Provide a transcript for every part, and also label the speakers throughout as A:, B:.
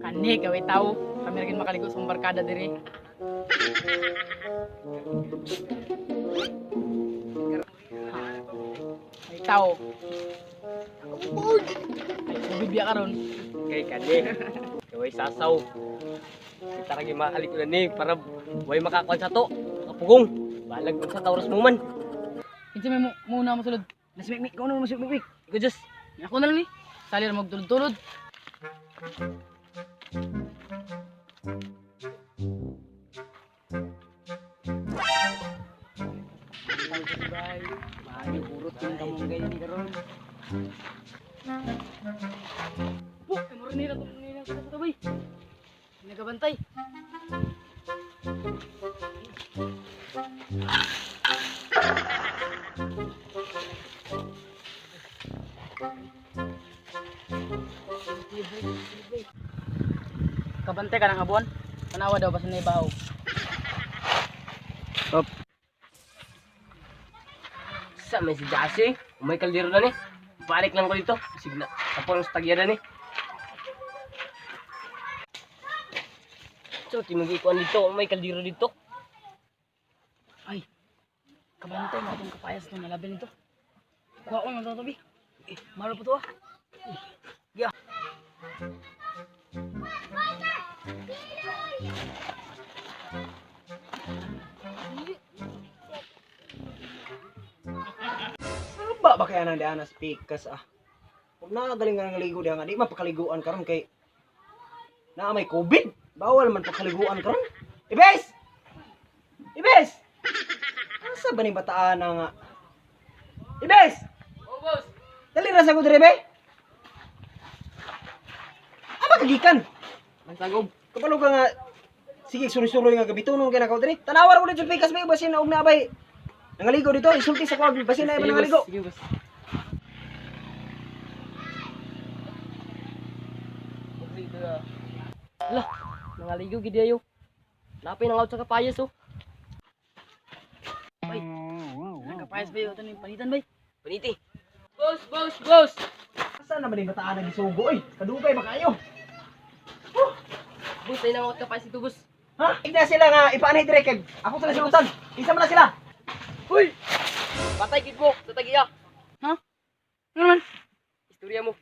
A: Kani kaway tao, kami rin makaligo sa barkada diri. Ay tao. Ay bibya karon.
B: Kay kani. Kaway sasaw. Kita lagi makalik na ni para way makakuan sa to. Kapugong. Balag mo sa tauras mo man.
A: Kinsa may muna masulod.
B: Nasimik ko na masimik. Ikaw just.
A: Ako na lang ni. Sali ra magtulod-tulod. Bye.
B: Maayo burot yung kamong ganyan ni karon.
A: Oh, ay mura nila to bay. Nagabantay. Kabantay ka ng abuan. Tanawa daw basta na ibahaw.
B: Up. Sa may si Jasi, umay kaldero na ni. Balik lang ko dito. Sigla. Tapos sa tagya na ni. So, timagi-kuan dito. Umay kaldero dito.
A: Ay, kabantay mo itong kapayas na nalabi nito. Kuha ko ng tatabi. Maro po to ah. Yeah.
C: Ba kaya nang diana speakers ah. Kung nagaling nga naligo diha nga di mapakaliguan karon kay na may COVID. Bawal man pakaliguan karon. Ibes! Ibes! Asa ba ni bataan nga? Ibes!
B: Oh, boss.
C: Dali ra sa ko dire be. Ama kagikan.
B: Ang sagog.
C: Kapalo ka nga sige suri-suri nga gabi tunon kay nakaw dire. Tanawar mo dito speakers be basin na og na bay. Nangaligo dito, isulti sa kwag basin na ba nangaligo.
B: Sige, boss. Lah, nangaligo gid ayo. Lapay nang out sa kapayas oh.
A: Bay, ang kapayas bay. Ito na yung panitan bay.
B: Paniti. Boss, boss, boss.
C: Asa naman ni bataan na gisugo oy? Kadugay ba kayo?
B: Boss, ay nang out kapayas ito, boss.
C: Ha? Igna sila nga ipaanay dire kay ako sila sinutan. Isa man na sila.
B: Hoy! Patay gid mo sa tagiya.
A: Ha? Ano naman?
B: Istorya mo.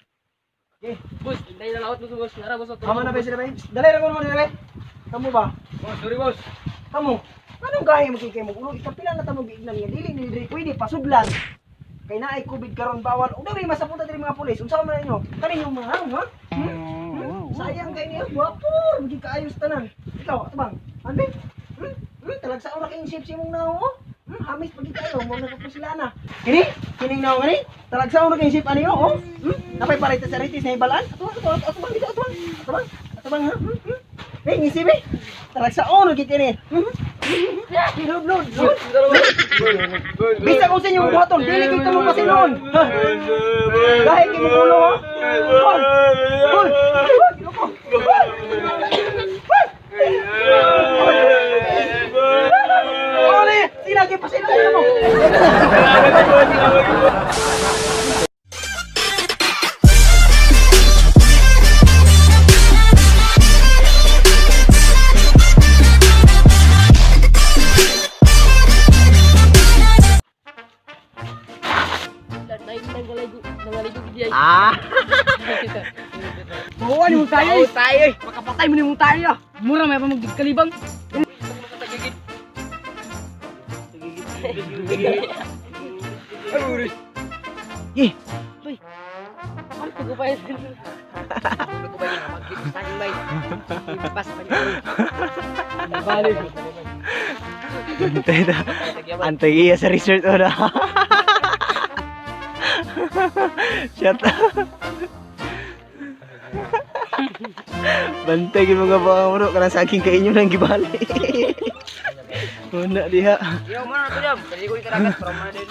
C: Okay.
B: Boss, hinday na lawat mo sa boss. Nara boss.
C: Tama na ba sila ba? Dali ra ko mo dire. Kamu ba?
B: Boss, sorry boss.
C: Kamu. Anong gahi mo kay mo ulo ikapila na tamo giignan nga dili ni dire pwede pasudlan. Kay naay COVID karon bawal. Ug dili masapunta diri mga pulis. Unsa man ninyo? Kani yung mga ha? Sayang kay niya. Wapo, hindi kaayos tanan. Ikaw, ato bang? Ande? Talagsa ora kay isip si mong nao. Hamis pagi kayo mo na ko sila na. Kini? Kining nao gani? Talagsa ora kay isip ani oh. Napay parita sa ritis na ibalan. Ato bang dito ato bang? Ato bang ha? Ngisi be. Talagsa ora kay kini. Load. Bisa ko sa inyo buhaton, dili kay kamo pasinon. Dahil kay mo ulo ha. Gol. Ole, sila kay pasinon mo.
B: Nangaligo gid ay.
A: Buwan mo tayo. Makapatay mo ni mo tayo. Mura may pa magkalibang.
C: Eh,
A: Bay. Ano ko pa yun?
B: Ano ko ba yung magkikita bay? Pas pa niyo.
A: Balik.
C: antay na. Antay iya sa resort ora. Shut up. Bantay gyud mga bawro kana saking kay inyo nang gibali. Una diha.
B: Yo, mana to jam? Dali ko itaragat from mana din.